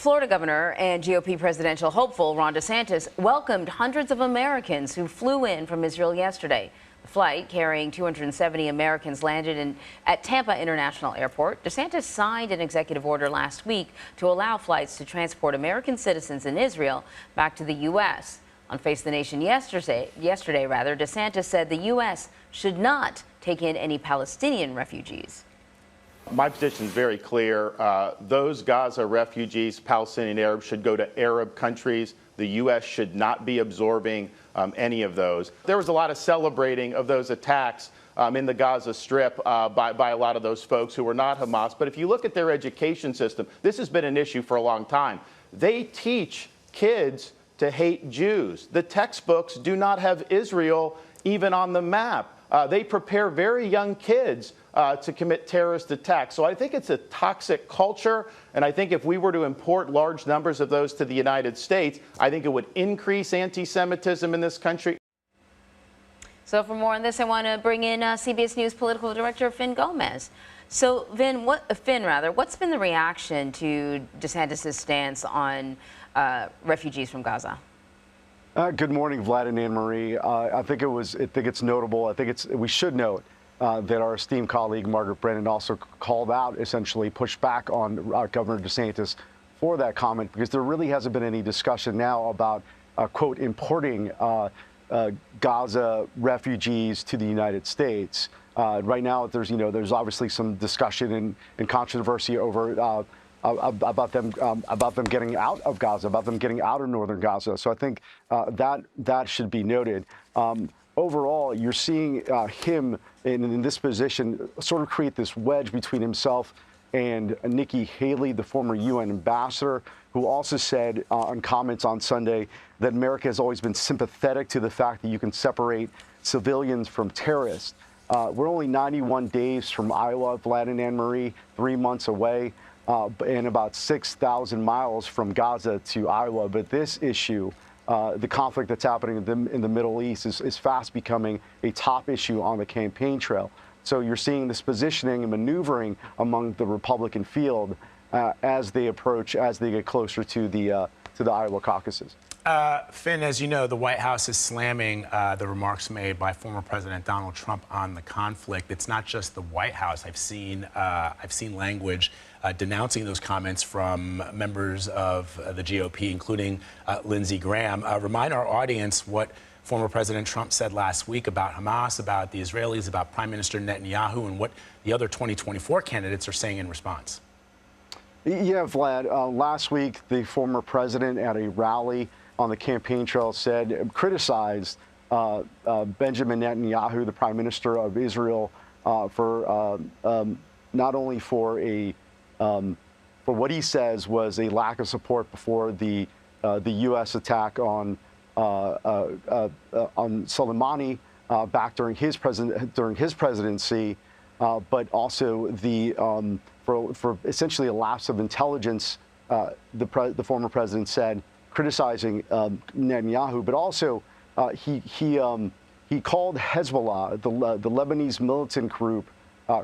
Florida Governor and GOP presidential hopeful Ron DeSantis welcomed hundreds of Americans who flew in from Israel yesterday. The flight carrying 270 Americans landed at Tampa International Airport. DeSantis signed an executive order last week to allow flights to transport American citizens in Israel back to the U.S. On Face the Nation yesterday, DeSantis said the U.S. should not take in any Palestinian refugees. My position is very clear. Those Gaza refugees, Palestinian Arabs, should go to Arab countries. The U.S. should not be absorbing any of those. There was a lot of celebrating of those attacks in the Gaza Strip by a lot of those folks who were not Hamas. But if you look at their education system, this has been an issue for a long time. They teach kids to hate Jews. The textbooks do not have Israel even on the map. They prepare very young kids to commit terrorist attacks. So I think it's a toxic culture, and I think if we were to import large numbers of those to the United States, I think it would increase anti-Semitism in this country. So for more on this, I want to bring in CBS News political director Fin Gómez. So Fin, what's been the reaction to DeSantis' stance on refugees from Gaza? Good morning, Vlad and Anne Marie. I think it's notable. We should note that our esteemed colleague Margaret Brennan also called out, essentially pushed back on Governor DeSantis for that comment, because there really hasn't been any discussion now about, quote, importing Gaza refugees to the United States. Right now, there's obviously some discussion and controversy over about them getting out of Gaza, about them getting out of northern Gaza. So I think that should be noted. Overall, you're seeing him in this position sort of create this wedge between himself and Nikki Haley, the former UN ambassador, who also said on comments on Sunday that America has always been sympathetic to the fact that you can separate civilians from terrorists. We're only 91 days from Iowa, Vlad and Anne Marie, 3 months away, and about 6,000 miles from Gaza to Iowa. But this issue, the conflict that's happening in the Middle East, is fast becoming a top issue on the campaign trail. So you're seeing this positioning and maneuvering among the Republican field as they get closer to the Iowa caucuses. Fin, as you know, the White House is slamming the remarks made by former President Donald Trump on the conflict. It's not just the White House. I've seen language denouncing those comments from members of the GOP, including Lindsey Graham. Remind our audience what former President Trump said last week about Hamas, about the Israelis, about Prime Minister Netanyahu, and what the other 2024 candidates are saying in response. Yeah, Vlad. Last week, the former president at a rally on the campaign trail criticized Benjamin Netanyahu, the Prime Minister of Israel, for not only for what he says was a lack of support before the U.S. attack on Soleimani back during his presidency, but also for essentially a lapse of intelligence. The former president said, criticizing Netanyahu, but also he called Hezbollah, the Lebanese militant group,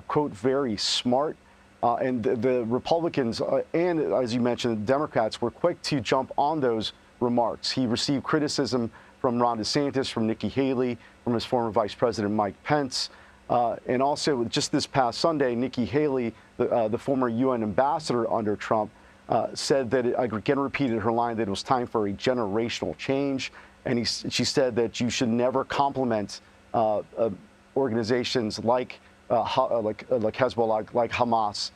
quote, very smart. And the Republicans and, as you mentioned, the Democrats were quick to jump on those remarks. He received criticism from Ron DeSantis, from Nikki Haley, from his former Vice President Mike Pence. And also, just this past Sunday, Nikki Haley, the former UN ambassador under Trump, said that, again, repeated her line that it was time for a generational change. And she said that you should never compliment organizations like Hezbollah, like Hamas,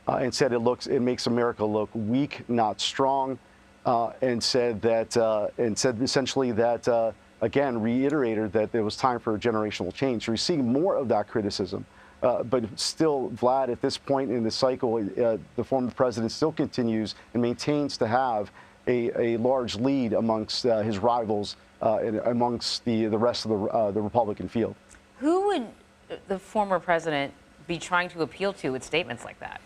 and said it makes America look weak, not strong, and said essentially that again reiterated that it was time for a generational change. So we're seeing more of that criticism, but still, Vlad, at this point in the cycle, the former president still continues and maintains to have a large lead amongst his rivals and amongst the rest of the Republican field. Who would the former president be trying to appeal to with statements like that?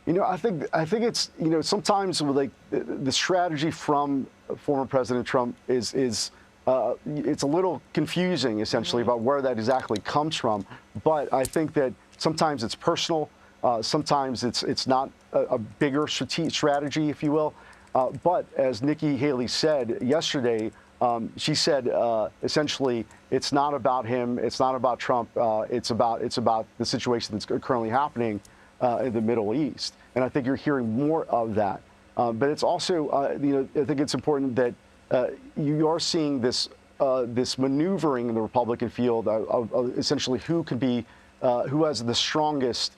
I think it's, sometimes like the strategy from former President Trump is it's a little confusing, essentially, about where that exactly comes from. But I think that sometimes it's personal, sometimes it's not a bigger strategy, if you will. But as Nikki Haley said yesterday, she said essentially it's not about him, it's not about Trump, it's about the situation that's currently happening in the Middle East. And I think you're hearing more of that. But it's also, I think it's important that you are seeing this maneuvering in the Republican field of essentially who has the strongest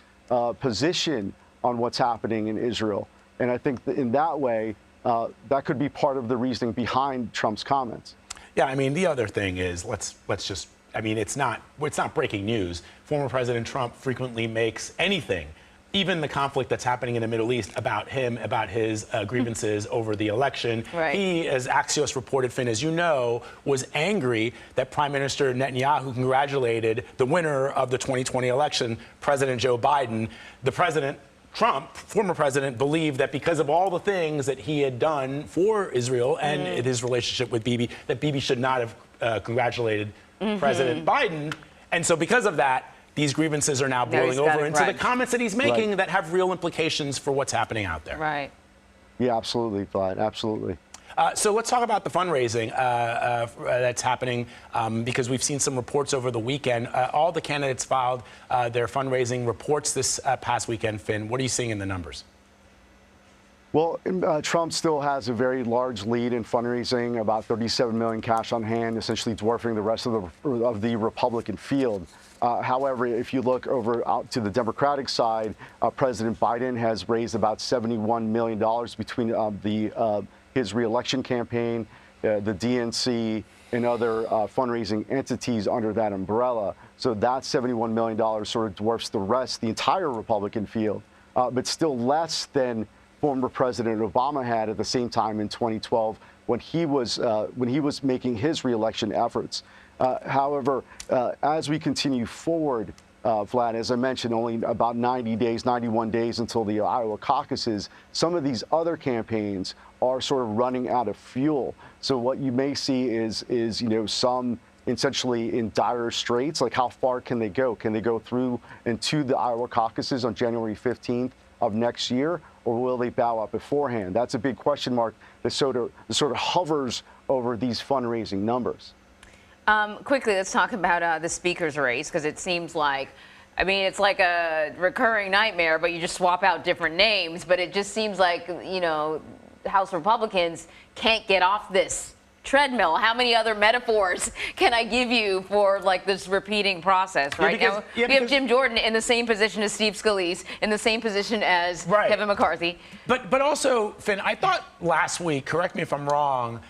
position on what's happening in Israel. And I think that in that way, that could be part of the reasoning behind Trump's comments. Yeah, I mean, the other thing is, let's just, I mean, it's not breaking news. Former President Trump frequently makes anything, even the conflict that's happening in the Middle East, about him, about his grievances over the election. Right. He, as Axios reported, Finn, as you know, was angry that Prime Minister Netanyahu congratulated the winner of the 2020 election, President Joe Biden. The president, Trump, former president, believed that because of all the things that he had done for Israel and his relationship with Bibi, that Bibi should not have congratulated President Biden. And so because of that, these grievances are now boiling over into the comments that he's making that have real implications for what's happening out there. Right. Yeah, absolutely, Vlad, absolutely. So let's talk about the fundraising that's happening because we've seen some reports over the weekend. All the candidates filed their fundraising reports this past weekend. Finn, what are you seeing in the numbers? Well, Trump still has a very large lead in fundraising, about 37 million cash on hand, essentially dwarfing the rest of the Republican field. However, if you look over out to the Democratic side, President Biden has raised about $71 million between his reelection campaign, the DNC, and other fundraising entities under that umbrella. So that $71 million sort of dwarfs the entire Republican field, but still less than former President Obama had at the same time in 2012 when he was making his reelection efforts. However, as we continue forward, Vlad, as I mentioned, only about 91 days until the Iowa caucuses, some of these other campaigns are sort of running out of fuel. So what you may see is some essentially in dire straits. Like, how far can they go? Can they go through and to the Iowa caucuses on January 15th of next year, or will they bow out beforehand? That's a big question mark that sort of hovers over these fundraising numbers. Quickly, let's talk about the speaker's race, because it seems like, I mean, it's like a recurring nightmare, but you just swap out different names. But it just seems like, House Republicans can't get off this treadmill. How many other metaphors can I give you for like this repeating process? Right now, we have Jim Jordan in the same position as Steve Scalise, in the same position as Kevin McCarthy. But also, Finn, I thought last week, correct me if I'm wrong,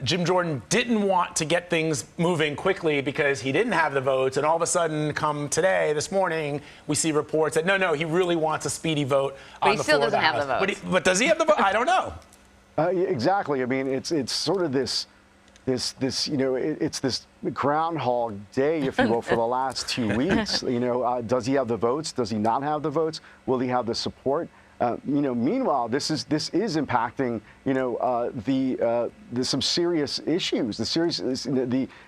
Jim Jordan didn't want to get things moving quickly because he didn't have the votes, and all of a sudden, come today, this morning, we see reports that no, he really wants a speedy vote on the floor of the House. But he still doesn't have the votes. But does he have the vote? I don't know. Exactly. I mean, it's sort of this it's this Groundhog Day, if you will, for the last 2 weeks. Does he have the votes? Does he not have the votes? Will he have the support? Meanwhile, this is impacting, some serious issues.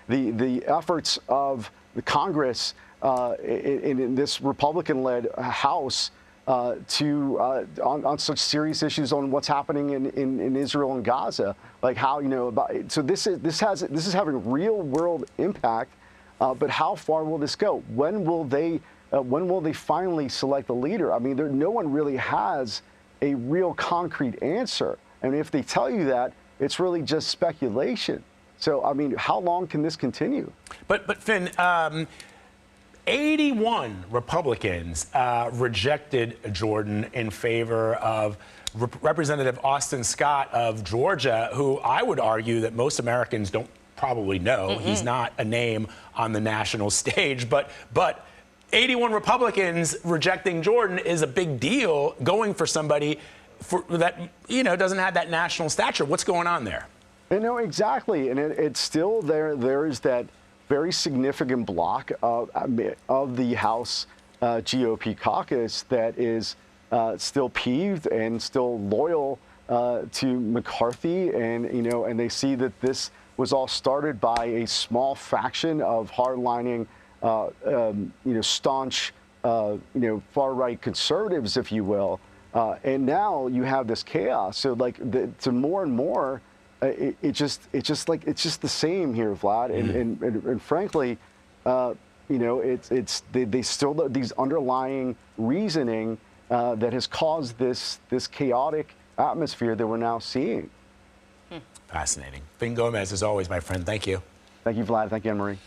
The efforts of the Congress in this Republican-led House on such serious issues on what's happening in Israel and Gaza, like how so this is having real world impact. But how far will this go? When will they finally select a leader? I mean, no one really has a real concrete answer. And if they tell you that, it's really just speculation. So, I mean, how long can this continue? But Finn, 81 Republicans rejected Jordan in favor of Representative Austin Scott of Georgia, who I would argue that most Americans don't probably know. He's not a name on the national stage, but 81 Republicans rejecting Jordan is a big deal, going for somebody that doesn't have that national stature. What's going on there? Exactly, and it's still there. There is that very significant block of the House GOP caucus that is still peeved and still loyal to McCarthy, and they see that this was all started by a small faction of hardlining, staunch, far-right conservatives, if you will, And now you have this chaos. So like, to more and more, it's just the same here, Vlad. And frankly, you know, they still these underlying reasoning that has caused this chaotic atmosphere that we're now seeing. Fascinating. Fin Gómez, as always, my friend. Thank you. Thank you, Vlad. Thank you, Anne-Marie.